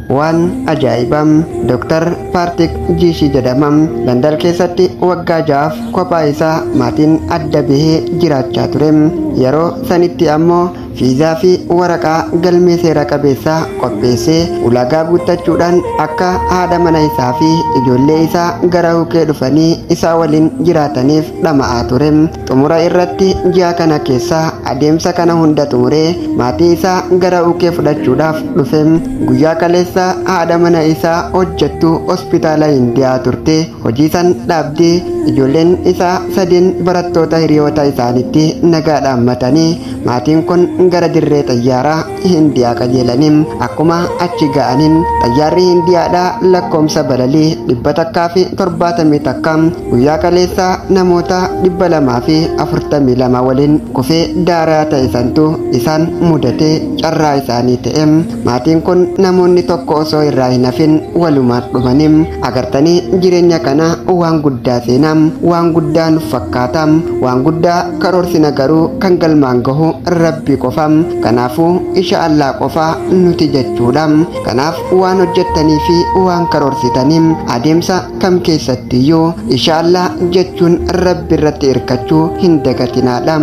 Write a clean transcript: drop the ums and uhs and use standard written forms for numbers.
waan ajaa'ibam. Dr. Paartik Jiishii jedhamam London keessatti waggaa 6 kophaa isaa maatiin adda bahee jiraachaa ture. Yeroo sanitti ammoo fiizaa fi waraqaa galmee seera qabeessaa qopheessee ulaagaa guuttachuudhaan akka haadha mana isaa fi ijoollee isaa gara UK dhufanii isaa waliin jiraataniif dhama'aa ture. Xumura irratti ji'a kana keessa adeemsa kana hunda xumuree maatii isaa gara UK fudhachuudhaaf dhufe. Guyyaa kaleessa haadha mana isaa hojjettu hospitaala Indiyaa turte. Hojii san dhaabdee ijoolleen isaa 3 barattoota hiriyoota isaaniitti nagaadhaan matanii maatiin kun gara dirree xayyaaraa Hindiyaa qajeelaniin. Akkuma achi ga'aniin xayyaarri Hindiyaadhaa lakkoomsa balalii 171 guyyaa kaleessa namoota 242 waliin kufee daaraa ta'e santu isaan mudatee carraa isaanii ta'e. Maatiin kun namoonni tokko osoo irraa hin hafin walumaan dhumaniin. Agartanii jireenya kana waan guddaa seenam, waan guddaa nuuf fakkaatam, waan guddaa karoorsina garuu kan galmaan gahu Rabbi qofam. Kanaafuu inshaallah qofa nuti jechuudha. Kanaaf waan hojjettanii fi waan karoorsitaniin adeemsa kam keessattiyyuu inshaallah jechuun Rabbi irratti hirkachuu hin dagatinaadha.